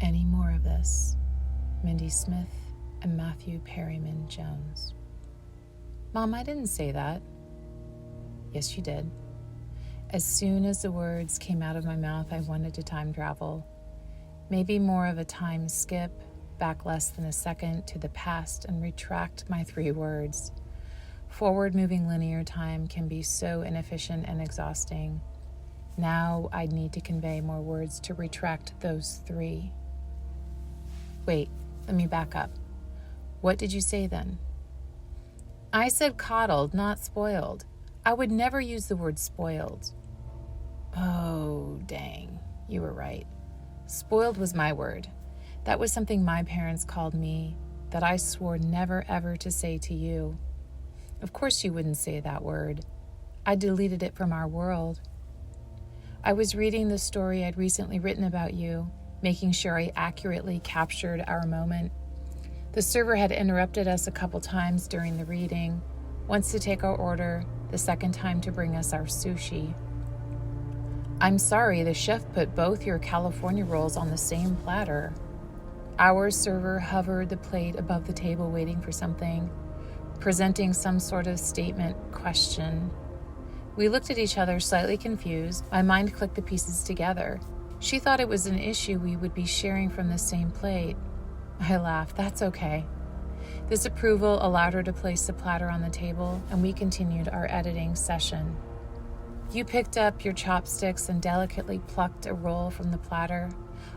any more of this. Mindy Smith and Matthew Perryman Jones. Mom, I didn't say that. Yes, you did. As soon as the words came out of my mouth, I wanted to time travel. Maybe more of a time skip, back less than a second to the past and retract my 3 words. Forward-moving linear time can be so inefficient and exhausting. Now I'd need to convey more words to retract those 3. Wait, let me back up. What did you say then? I said coddled, not spoiled. I would never use the word spoiled. Oh, dang. You were right. Spoiled was my word. That was something my parents called me that I swore never ever to say to you. Of course you wouldn't say that word. I deleted it from our world. I was reading the story I'd recently written about you, making sure I accurately captured our moment. The server had interrupted us a couple times during the reading, once to take our order, the second time to bring us our sushi. I'm sorry, the chef put both your California rolls on the same platter. Our server hovered the plate above the table waiting for something, presenting some sort of statement question. We looked at each other slightly confused. My mind clicked the pieces together. She thought it was an issue we would be sharing from the same plate. I laughed. That's okay. This approval allowed her to place the platter on the table, and we continued our editing session. You picked up your chopsticks and delicately plucked a roll from the platter.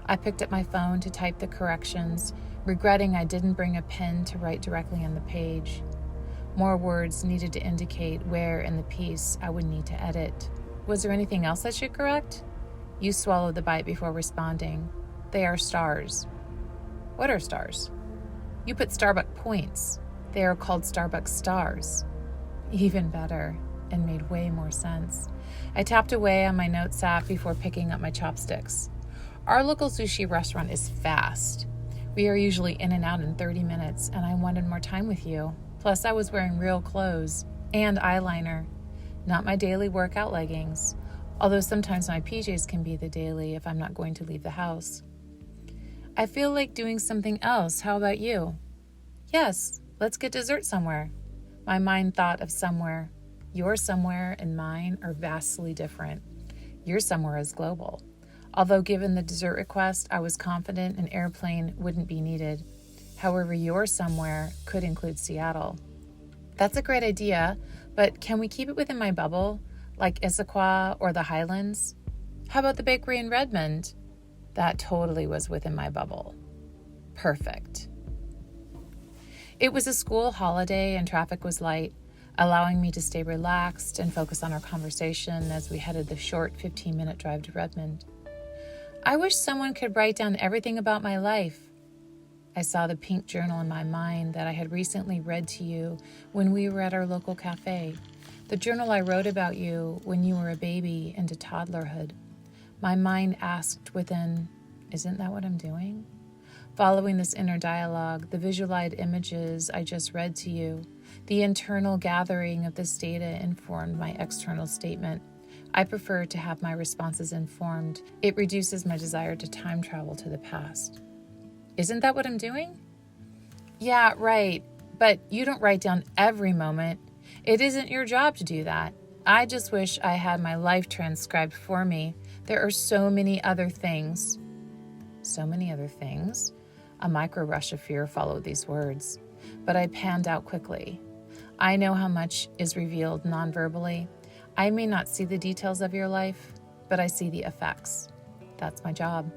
I picked up my phone to type the corrections, regretting I didn't bring a pen to write directly on the page. More words needed to indicate where in the piece I would need to edit. Was there anything else I should correct? You swallowed the bite before responding. They are stars. What are stars? You put Starbucks points. They are called Starbucks stars. Even better, and made way more sense. I tapped away on my notes app before picking up my chopsticks. Our local sushi restaurant is fast. We are usually in and out in 30 minutes, and I wanted more time with you. Plus, I was wearing real clothes and eyeliner, not my daily workout leggings, although sometimes my PJs can be the daily if I'm not going to leave the house. I feel like doing something else. How about you? Yes, let's get dessert somewhere. My mind thought of somewhere. Your somewhere and mine are vastly different. Your somewhere is global. Although given the dessert request, I was confident an airplane wouldn't be needed. However, your somewhere could include Seattle. That's a great idea, but can we keep it within my bubble, like Issaquah or the Highlands? How about the bakery in Redmond? That totally was within my bubble. Perfect. It was a school holiday and traffic was light, allowing me to stay relaxed and focus on our conversation as we headed the short 15-minute drive to Redmond. I wish someone could write down everything about my life. I saw the pink journal in my mind that I had recently read to you when we were at our local cafe. The journal I wrote about you when you were a baby into toddlerhood. My mind asked within, isn't that what I'm doing? Following this inner dialogue, the visualized images I just read to you, the internal gathering of this data informed my external statement. I prefer to have my responses informed. It reduces my desire to time travel to the past. Isn't that what I'm doing? Yeah, right. But you don't write down every moment. It isn't your job to do that. I just wish I had my life transcribed for me. There are so many other things. So many other things? A micro rush of fear followed these words, but I panned out quickly. I know how much is revealed non-verbally. I may not see the details of your life, but I see the effects. That's my job.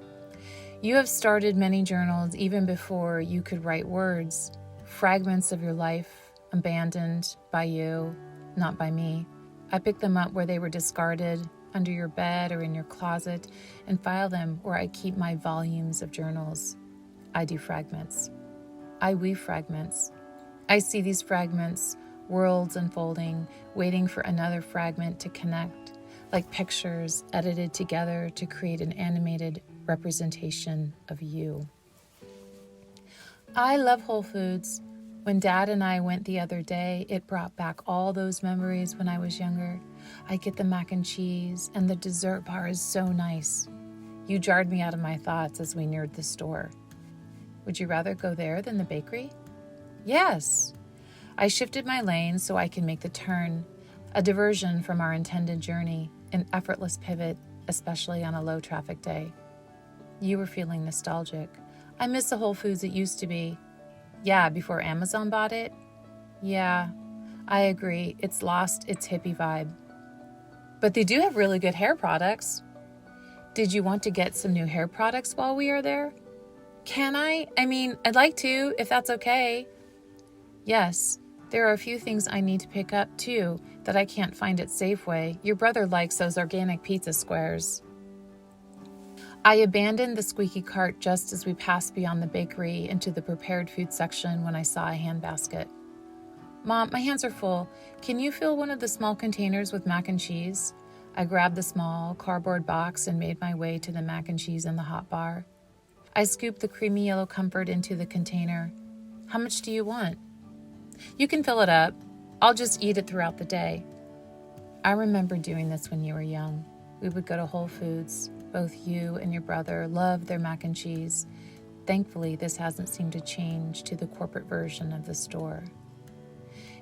You have started many journals even before you could write words, fragments of your life abandoned by you, not by me. I picked them up where they were discarded, under your bed or in your closet, and file them where I keep my volumes of journals. I do fragments. I weave fragments. I see these fragments, worlds unfolding, waiting for another fragment to connect, like pictures edited together to create an animated representation of you. I love Whole Foods. When Dad and I went the other day, it brought back all those memories when I was younger. I get the mac and cheese, and the dessert bar is so nice. You jarred me out of my thoughts as we neared the store. Would you rather go there than the bakery? Yes. I shifted my lane so I can make the turn, a diversion from our intended journey, an effortless pivot, especially on a low-traffic day. You were feeling nostalgic. I miss the Whole Foods it used to be. Yeah, before Amazon bought it? Yeah, I agree. It's lost its hippie vibe. But they do have really good hair products. Did you want to get some new hair products while we are there? Can I? I mean, I'd like to, if that's okay. Yes, there are a few things I need to pick up, too, that I can't find at Safeway. Your brother likes those organic pizza squares. I abandoned the squeaky cart just as we passed beyond the bakery into the prepared food section when I saw a handbasket. Mom, my hands are full. Can you fill one of the small containers with mac and cheese? I grabbed the small cardboard box and made my way to the mac and cheese in the hot bar. I scooped the creamy yellow comfort into the container. How much do you want? You can fill it up. I'll just eat it throughout the day. I remember doing this when you were young. We would go to Whole Foods. Both you and your brother loved their mac and cheese. Thankfully, this hasn't seemed to change to the corporate version of the store.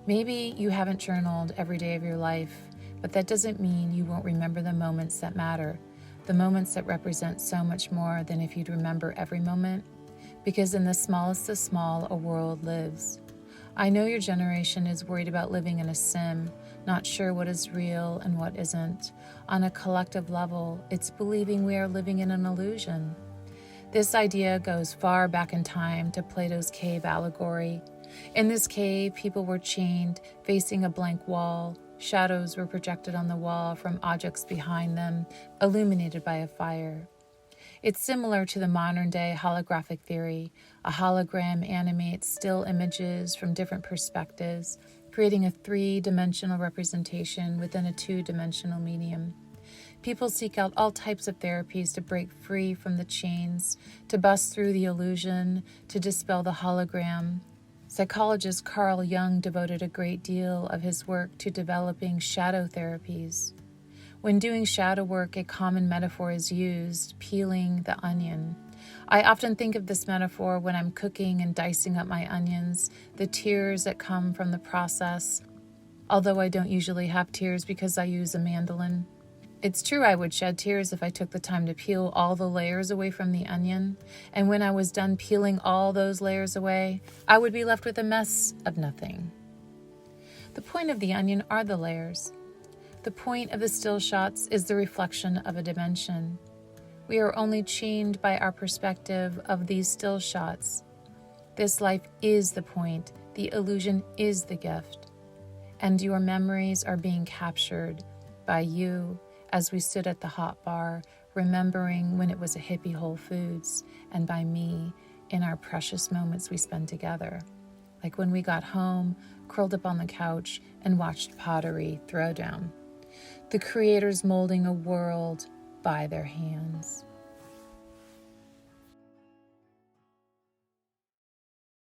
Maybe you haven't journaled every day of your life, but that doesn't mean you won't remember the moments that matter, the moments that represent so much more than if you'd remember every moment, because in the smallest of small, a world lives. I know your generation is worried about living in a sim, not sure what is real and what isn't. On a collective level, it's believing we are living in an illusion. This idea goes far back in time to Plato's cave allegory. In this cave, people were chained, facing a blank wall. Shadows were projected on the wall from objects behind them, illuminated by a fire. It's similar to the modern-day holographic theory. A hologram animates still images from different perspectives, creating a three-dimensional representation within a two-dimensional medium. People seek out all types of therapies to break free from the chains, to bust through the illusion, to dispel the hologram. Psychologist Carl Jung devoted a great deal of his work to developing shadow therapies. When doing shadow work, a common metaphor is used, peeling the onion. I often think of this metaphor when I'm cooking and dicing up my onions, the tears that come from the process, although I don't usually have tears because I use a mandolin. It's true I would shed tears if I took the time to peel all the layers away from the onion, and when I was done peeling all those layers away, I would be left with a mess of nothing. The point of the onion are the layers. The point of the still shots is the reflection of a dimension. We are only chained by our perspective of these still shots. This life is the point. The illusion is the gift. And your memories are being captured by you as we stood at the hot bar, remembering when it was a hippie Whole Foods, and by me in our precious moments we spend together. Like when we got home, curled up on the couch, and watched pottery throw down. The creators molding a world by their hands.